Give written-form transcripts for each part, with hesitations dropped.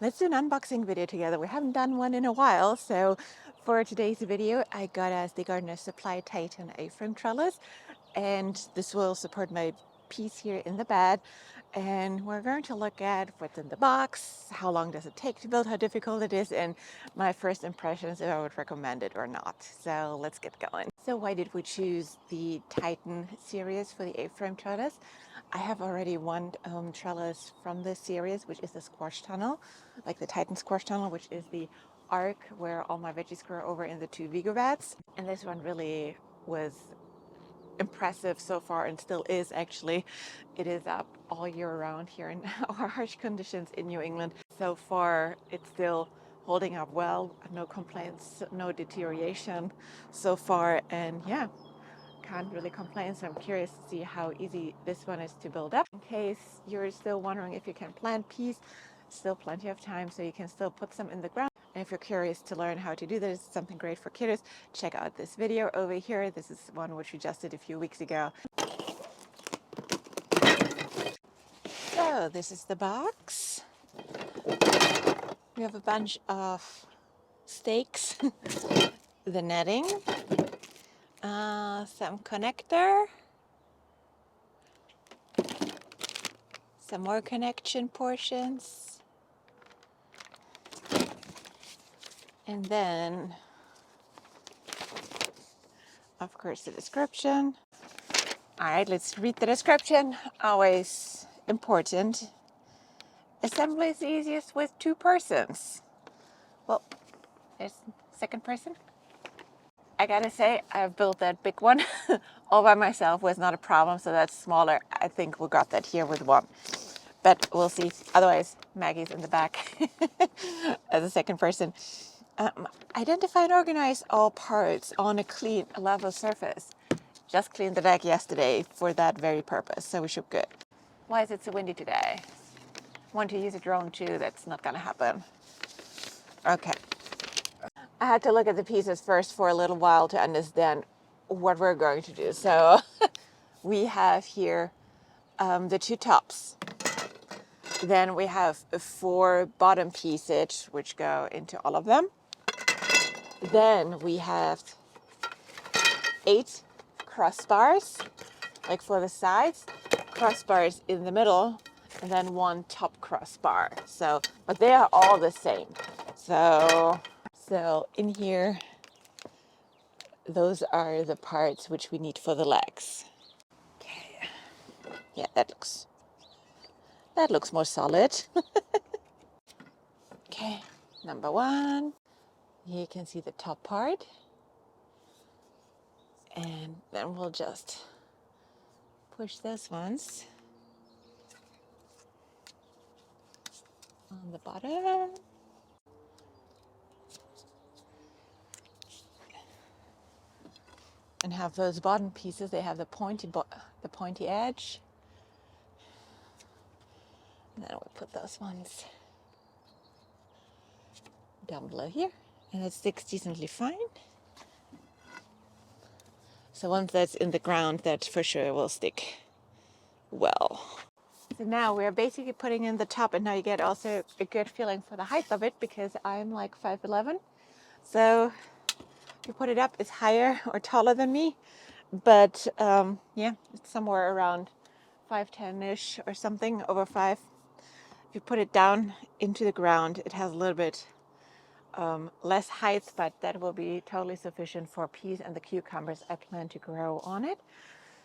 let's do an unboxing video together. We haven't done one in a while, so for today's video, I got us the Gardener Supply Titan A-frame trellis, and this will support my piece here in the bed. And we're going to look at what's in the box, how long does it take to build, how difficult it is, and my first impressions if I would recommend it or not. So let's get going. So why did we choose the Titan series for the A-frame trellis? I have already one trellis from this series, which is the squash tunnel, like the Titan squash tunnel, which is the arc where all my veggies grow over in the 2 Vigo beds. And this one really was impressive so far, and still is actually. It is up all year round here in our harsh conditions in New England. So far it's still holding up well, no complaints, no deterioration so far, and yeah, can't really complain. So I'm curious to see how easy this one is to build up. In case you're still wondering if you can plant peas, still plenty of time, so you can still put some in the ground. And if you're curious to learn how to do this, something great for kiddos, check out this video over here. This is one which we just did a few weeks ago. So this is the box. We have a bunch of stakes, the netting, some connector, some more connection portions, and then, of course, the description. All right, let's read the description. Always important. Assembly is easiest with 2 persons. Well, there's second person. I gotta say, I've built that big one all by myself, was not a problem. So that's smaller. I think we got that here with 1. But we'll see. Otherwise, Maggie's in the back as a second person. Identify and organize all parts on a clean, level surface. Just cleaned the deck yesterday for that very purpose, so we should be good. Why is it so windy today? Want to use a drone too, that's not gonna happen. Okay. I had to look at the pieces first for a little while to understand what we're going to do. So we have here the 2 tops. Then we have 4 bottom pieces, which go into all of them. Then we have 8 crossbars, like for the sides, crossbars in the middle, and then 1 top crossbar. So, but they are all the same. So in here, those are the parts which we need for the legs. Okay. Yeah, that looks more solid. Okay, number 1. Here you can see the top part. And then we'll just push those ones on the bottom. And have those bottom pieces, they have the pointy edge. And then we'll put those ones down below here. And it sticks decently fine. So once that's in the ground, that for sure will stick well. So now we're basically putting in the top, and now you get also a good feeling for the height of it, because I'm like 5'11". So if you put it up, it's higher or taller than me. But yeah, it's somewhere around 5'10"-ish or something, over 5. If you put it down into the ground, it has a little bit less height, but that will be totally sufficient for peas and the cucumbers I plan to grow on it.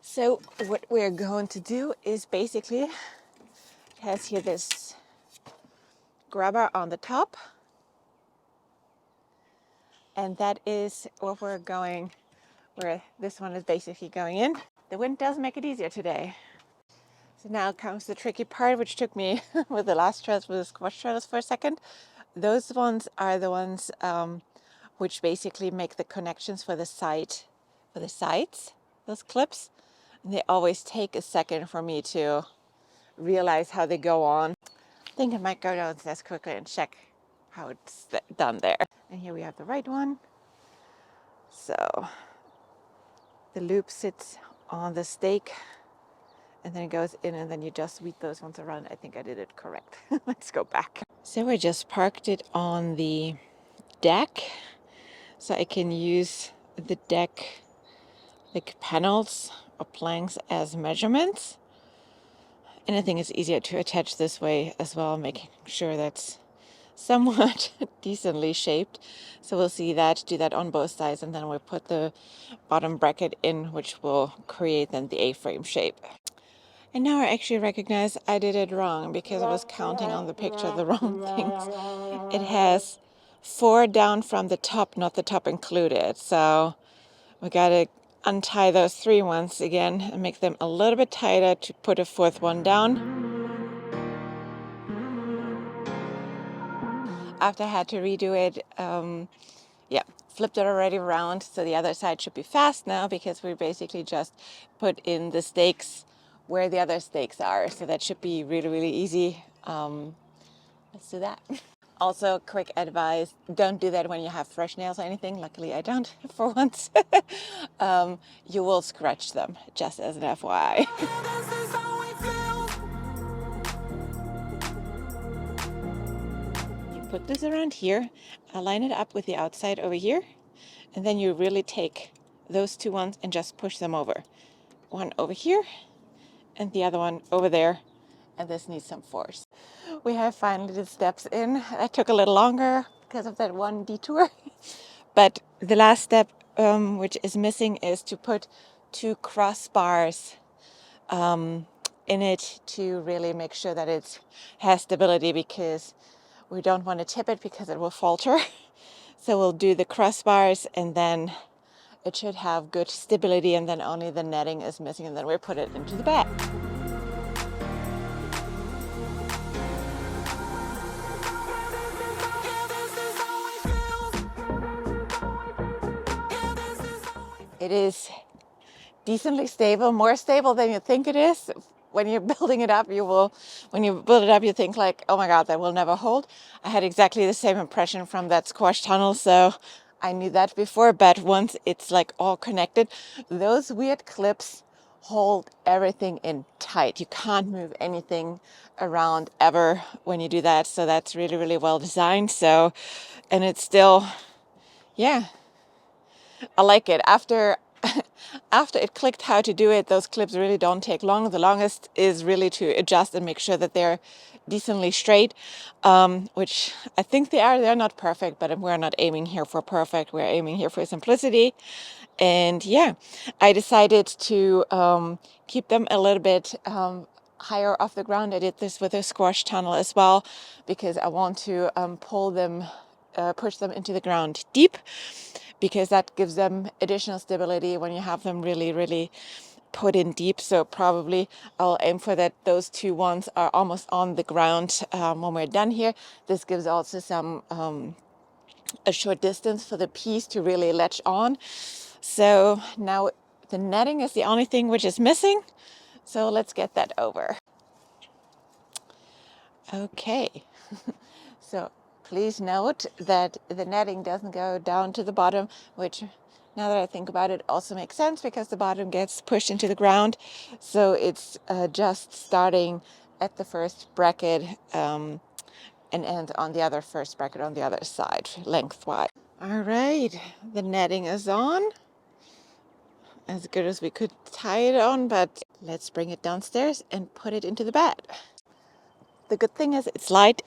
So what we're going to do is basically, it has here this grabber on the top, and that is what we're going, where this one is basically going in. The wind does make it easier today. So now comes the tricky part, which took me with the last trellis, with the squash trellis, for a second. Those ones are the ones which basically make the connections for the sides, those clips. And they always take a second for me to realize how they go on. I think I might go downstairs quickly and check how it's done there. And here we have the right one. So the loop sits on the stake, and then it goes in, and then you just weed those ones around. I think I did it correct. Let's go back. So we just parked it on the deck, so I can use the deck like panels or planks as measurements. And I think it's easier to attach this way as well, making sure that's somewhat decently shaped. So we'll see that, do that on both sides, and then we'll put the bottom bracket in, which will create then the A-frame shape. And now I actually recognize I did it wrong because I was counting on the picture the wrong things. It has 4 down from the top, not the top included. So we gotta untie those 3 ones again and make them a little bit tighter to put a 4th one down. After I had to redo it, yeah, flipped it already around, so the other side should be fast now because we basically just put in the stakes where the other stakes are, so that should be really, really easy. Let's do that. Also, quick advice, don't do that when you have fresh nails or anything. Luckily I don't, for once. You will scratch them, just as an FYI. You put this around here, line it up with the outside over here, and then you really take those 2 ones and just push them over. One over here and the other one over there, and this needs some force. We have finally the steps in. That took a little longer because of that one detour. But the last step, which is missing, is to put 2 crossbars in it to really make sure that it has stability, because we don't want to tip it because it will falter. So we'll do the crossbars, and then it should have good stability, and then only the netting is missing, and then we put it into the bed. It is decently stable, more stable than you think it is. When you're building it up, when you build it up, you think like, oh my God, that will never hold. I had exactly the same impression from that squash tunnel, so I knew that before, but once it's like all connected, those weird clips hold everything in tight. You can't move anything around ever when you do that, so that's really, really well designed. So, and it's still, yeah, I like it. After it clicked how to do it, those clips really don't take long. The longest is really to adjust and make sure that they're decently straight, which I think they are. They're not perfect, but we're not aiming here for perfect. We're aiming here for simplicity. And yeah, I decided to keep them a little bit higher off the ground. I did this with a squash tunnel as well, because I want to push them into the ground deep, because that gives them additional stability when you have them really, really put in deep. So probably I'll aim for that those 2 ones are almost on the ground when we're done here. This gives also some a short distance for the piece to really latch on. So now the netting is the only thing which is missing. So let's get that over. Okay. So please note that the netting doesn't go down to the bottom, which, now that I think about it, also makes sense because the bottom gets pushed into the ground. So it's just starting at the first bracket and ends on the other first bracket on the other side, lengthwise. All right, the netting is on. As good as we could tie it on, but let's bring it downstairs and put it into the bed. The good thing is it's light.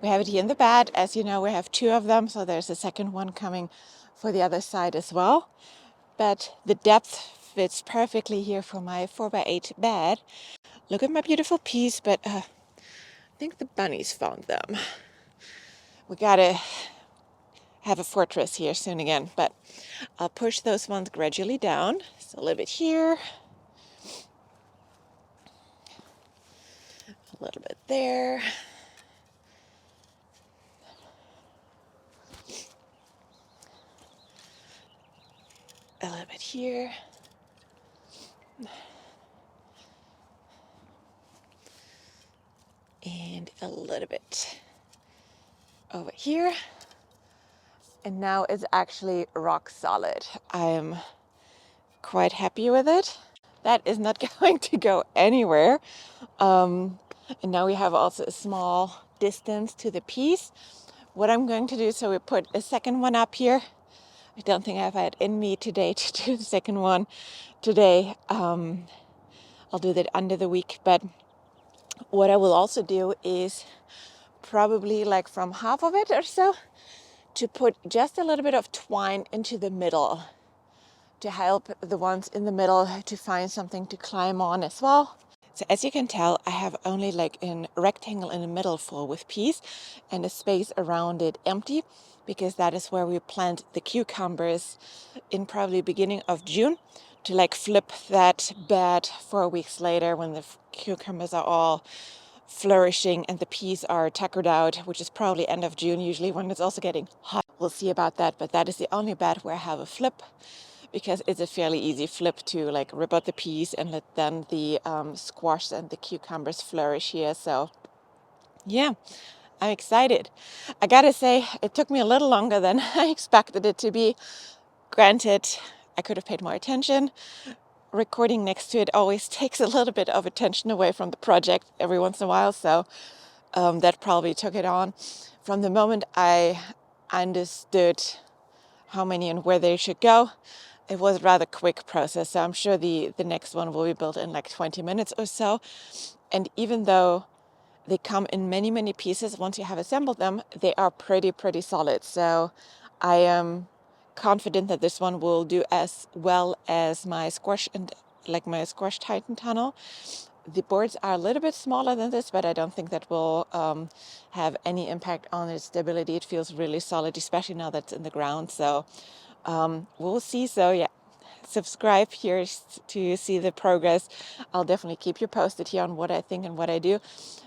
We have it here in the bed. As you know, we have 2 of them, so there's a second one coming for the other side as well. But the depth fits perfectly here for my 4x8 bed. Look at my beautiful piece, but I think the bunnies found them. We gotta have a fortress here soon again, but I'll push those ones gradually down. So a little bit here, a little bit there. A little bit here. And a little bit over here. And now it's actually rock solid. I'm quite happy with it. That is not going to go anywhere. And now we have also a small distance to the piece. What I'm going to do, so we put a second one up here. I don't think I've had in me today to do the second one today. I'll do that under the week. But what I will also do is probably like from half of it or so to put just a little bit of twine into the middle to help the ones in the middle to find something to climb on as well. So as you can tell, I have only like a rectangle in the middle full with peas and a space around it empty, because that is where we plant the cucumbers in probably beginning of June, to like flip that bed 4 weeks later when the cucumbers are all flourishing and the peas are tuckered out, which is probably end of June usually when it's also getting hot. We'll see about that, but that is the only bed where I have a flip, because it's a fairly easy flip to like rip out the peas and let then the squash and the cucumbers flourish here. So yeah, I'm excited. I gotta say, it took me a little longer than I expected it to be. Granted, I could have paid more attention. Recording next to it always takes a little bit of attention away from the project every once in a while, so that probably took it on. From the moment I understood how many and where they should go, it was a rather quick process. So I'm sure the next one will be built in like 20 minutes or so. And even though they come in many, many pieces, once you have assembled them, they are pretty solid. So I am confident that this one will do as well as my squash and like my squash Titan tunnel. The boards are a little bit smaller than this, but I don't think that will have any impact on its stability. It feels really solid, especially now that's in the ground. So we'll see. So yeah, subscribe here to see the progress. I'll definitely keep you posted here on what I think and what I do.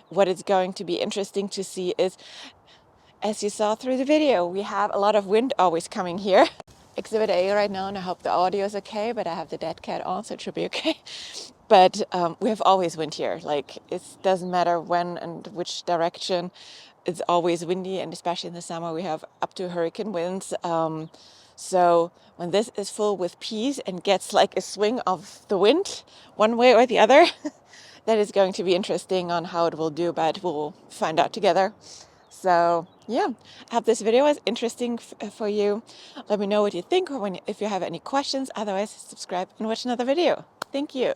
What is going to be interesting to see is, as you saw through the video, we have a lot of wind always coming here. Exhibit A right now, and I hope the audio is okay, but I have the dead cat on, so it should be okay. But we have always wind here. Like, it doesn't matter when and which direction, it's always windy, and especially in the summer we have up to hurricane winds. So when this is full with peas and gets like a swing of the wind one way or the other, that is going to be interesting on how it will do, but we'll find out together. So yeah, I hope this video was interesting for you. Let me know what you think, or if you have any questions. Otherwise, subscribe and watch another video. Thank you.